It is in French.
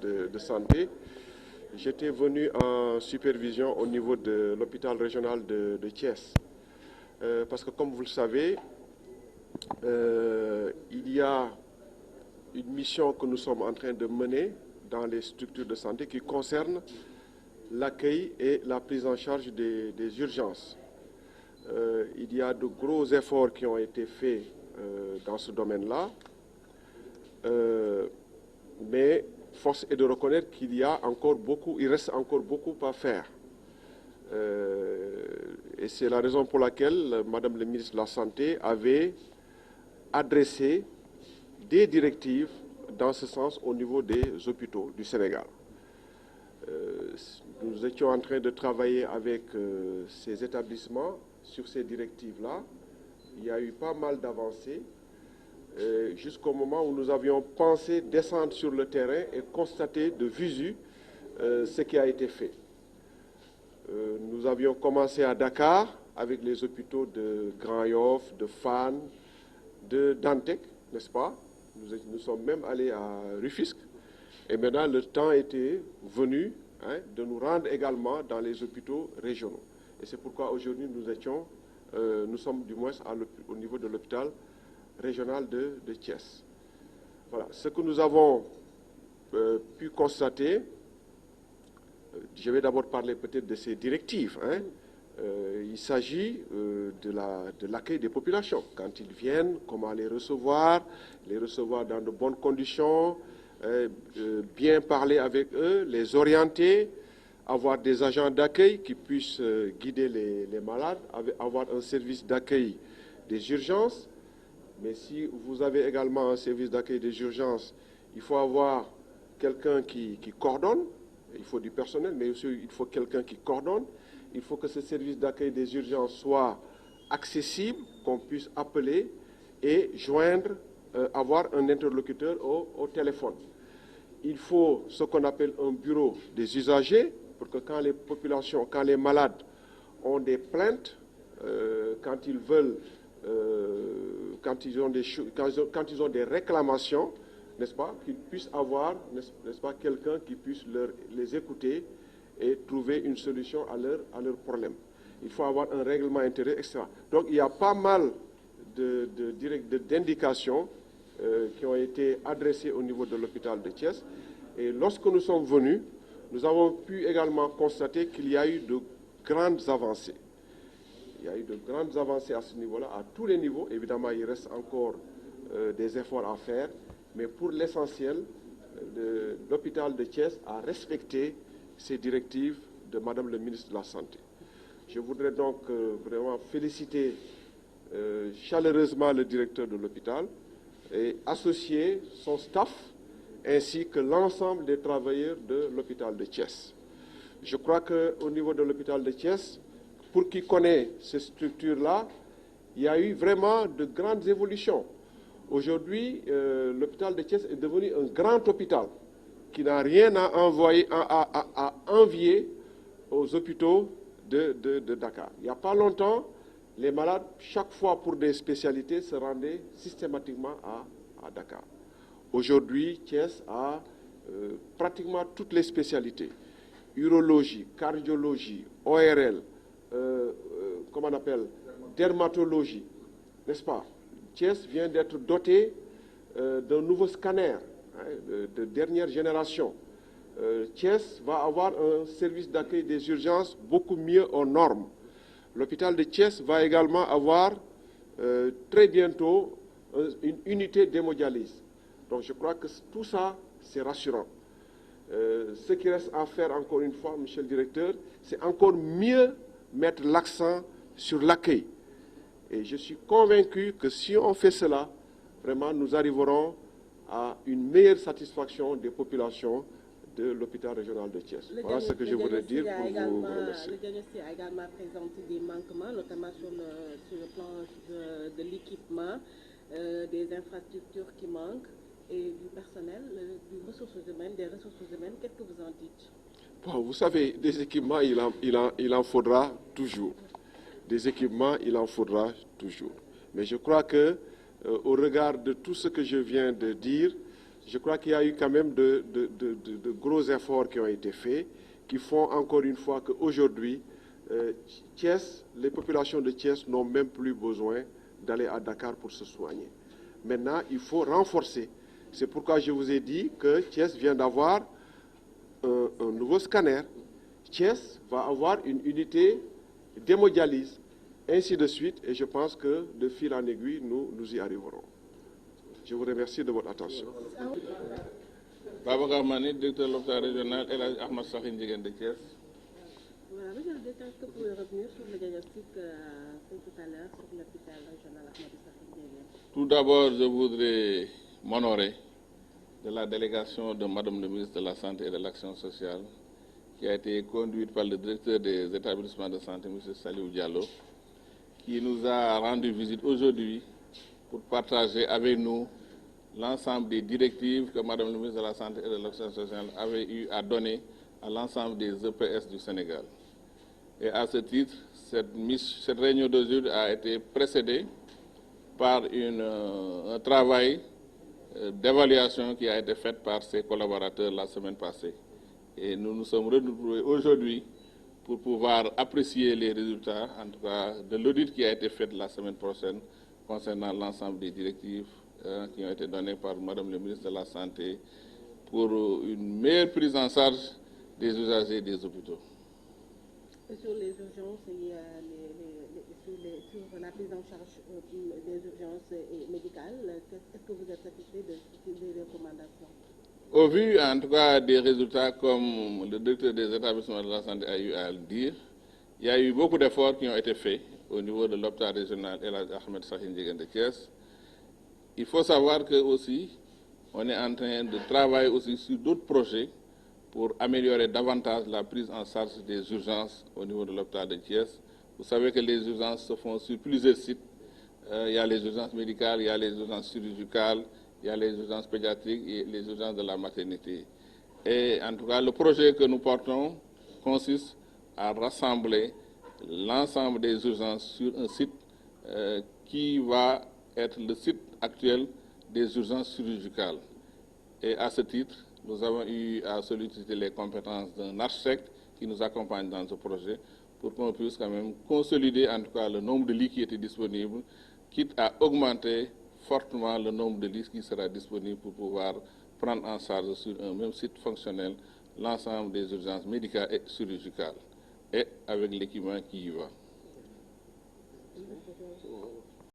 de santé. J'étais venu en supervision au niveau de l'hôpital régional de Thiès. Parce que comme vous le savez, il y a une mission que nous sommes en train de mener dans les structures de santé qui concerne l'accueil et la prise en charge des urgences. Il y a de gros efforts qui ont été faits dans ce domaine-là, mais force est de reconnaître qu'il y a encore beaucoup, il reste encore beaucoup à faire. Et c'est la raison pour laquelle Madame le ministre de la Santé avait adressé des directives dans ce sens au niveau des hôpitaux du Sénégal. Nous étions en train de travailler avec ces établissements sur ces directives-là. Il y a eu pas mal d'avancées jusqu'au moment où nous avions pensé descendre sur le terrain et constater de visu ce qui a été fait. Nous avions commencé à Dakar avec les hôpitaux de Grand Yoff, de Fann, de Dantec, n'est-ce pas? Nous sommes même allés à Rufisque. Et maintenant, le temps était venu de nous rendre également dans les hôpitaux régionaux. Et c'est pourquoi aujourd'hui, nous sommes du moins au niveau de l'hôpital régional de Thiès. Voilà. Ce que nous avons pu constater, je vais d'abord parler peut-être de ces directives. Il s'agit de l'accueil des populations. Quand ils viennent, comment les recevoir dans de bonnes conditions, bien parler avec eux, les orienter, avoir des agents d'accueil qui puissent guider les malades, avoir un service d'accueil des urgences. Mais si vous avez également un service d'accueil des urgences, il faut avoir quelqu'un qui coordonne. Il faut du personnel, mais aussi il faut quelqu'un qui coordonne. Il faut que ce service d'accueil des urgences soit accessible, qu'on puisse appeler et joindre, avoir un interlocuteur au téléphone. Il faut ce qu'on appelle un bureau des usagers, pour que quand les populations, quand les malades ont des plaintes, quand ils veulent, quand ils ont des réclamations, n'est-ce pas, qu'ils puissent avoir, n'est-ce pas, quelqu'un qui puisse les écouter et trouver une solution à leurs problèmes. Il faut avoir un règlement intérieur, etc. Donc il y a pas mal d'indications qui ont été adressées au niveau de l'hôpital de Thiès. Et lorsque nous sommes venus, nous avons pu également constater qu'il y a eu de grandes avancées. Il y a eu de grandes avancées à ce niveau-là, à tous les niveaux. Évidemment, il reste encore des efforts à faire. Mais pour l'essentiel, l'hôpital de Thiès a respecté ces directives de Madame le ministre de la Santé. Je voudrais donc vraiment féliciter chaleureusement le directeur de l'hôpital et associer son staff ainsi que l'ensemble des travailleurs de l'hôpital de Thiès. Je crois qu'au niveau de l'hôpital de Thiès, pour qui connaît ces structures-là, il y a eu vraiment de grandes évolutions. Aujourd'hui, l'hôpital de Thiès est devenu un grand hôpital qui n'a rien à envier aux hôpitaux de Dakar. Il n'y a pas longtemps, les malades, chaque fois pour des spécialités, se rendaient systématiquement à Dakar. Aujourd'hui, Thiès a pratiquement toutes les spécialités. Urologie, cardiologie, ORL, comment on appelle, dermatologie, n'est-ce pas? Thiès vient d'être doté d'un nouveau scanner de dernière génération. Thiès va avoir un service d'accueil des urgences beaucoup mieux aux normes. L'hôpital de Thiès va également avoir très bientôt une unité d'hémodialyse. Donc je crois que tout ça, c'est rassurant. Ce qui reste à faire encore une fois, monsieur le directeur, c'est encore mieux mettre l'accent sur l'accueil. Et je suis convaincu que si on fait cela, vraiment, nous arriverons à une meilleure satisfaction des populations de l'hôpital régional de Thiès. Voilà ce que je voudrais dire pour vous remercier. Le diagnostic a également présenté des manquements, notamment sur le plan de l'équipement, des infrastructures qui manquent et du personnel, des ressources humaines. Qu'est-ce que vous en dites? Bon, vous savez, des équipements, il en faudra toujours. Des équipements, il en faudra toujours. Mais je crois que, au regard de tout ce que je viens de dire, je crois qu'il y a eu quand même de gros efforts qui ont été faits, qui font encore une fois qu'aujourd'hui, Thiès, les populations de Thiès n'ont même plus besoin d'aller à Dakar pour se soigner. Maintenant, il faut renforcer. C'est pourquoi je vous ai dit que Thiès vient d'avoir un nouveau scanner. Thiès va avoir une unité d'hémodialyse, ainsi de suite, et je pense que de fil en aiguille, nous y arriverons. Je vous remercie de votre attention. Babacar Mani, directeur de l'hôpital régional, El Hadj Ahmed Sakhir Ndiéguène de Thiès. Voilà, monsieur le directeur, est-ce que vous pouvez revenir sur le diagnostic fait tout à l'heure sur l'hôpital régional Ahmed Sakhir Ndiéguène? Tout d'abord, je voudrais m'honorer de la délégation de Madame le ministre de la Santé et de l'Action sociale, qui a été conduite par le directeur des établissements de santé, M. Saliou Diallo, qui nous a rendu visite aujourd'hui pour partager avec nous l'ensemble des directives que Madame le ministre de la Santé et de l'Action sociale avait eu à donner à l'ensemble des EPS du Sénégal. Et à ce titre, cette réunion d'aujourd'hui a été précédée par un travail d'évaluation qui a été fait par ses collaborateurs la semaine passée. Et nous nous sommes retrouvés aujourd'hui pour pouvoir apprécier les résultats, en tout cas, de l'audit qui a été fait la semaine prochaine concernant l'ensemble des directives qui ont été données par Madame le ministre de la Santé pour une meilleure prise en charge des usagers des hôpitaux. Et sur les urgences et sur la prise en charge des urgences médicales, est-ce que vous êtes satisfait des recommandations? Au vu, en tout cas, des résultats, comme le directeur des établissements de la santé a eu à le dire, il y a eu beaucoup d'efforts qui ont été faits au niveau de l'hôpital régional El Hadj Ahmed Sakhir Ndiéguène de Thiès. Il faut savoir que aussi, on est en train de travailler aussi sur d'autres projets pour améliorer davantage la prise en charge des urgences au niveau de l'hôpital de Thiès. Vous savez que les urgences se font sur plusieurs sites. Il y a les urgences médicales, il y a les urgences chirurgicales, il y a les urgences pédiatriques et les urgences de la maternité. Et en tout cas, le projet que nous portons consiste à rassembler l'ensemble des urgences sur un site qui va être le site actuel des urgences chirurgicales. Et à ce titre, nous avons eu à solliciter les compétences d'un architecte qui nous accompagne dans ce projet pour qu'on puisse quand même consolider en tout cas le nombre de lits qui étaient disponibles, quitte à augmenter fortement le nombre de lits qui sera disponible pour pouvoir prendre en charge sur un même site fonctionnel l'ensemble des urgences médicales et chirurgicales et avec l'équipement qui y va.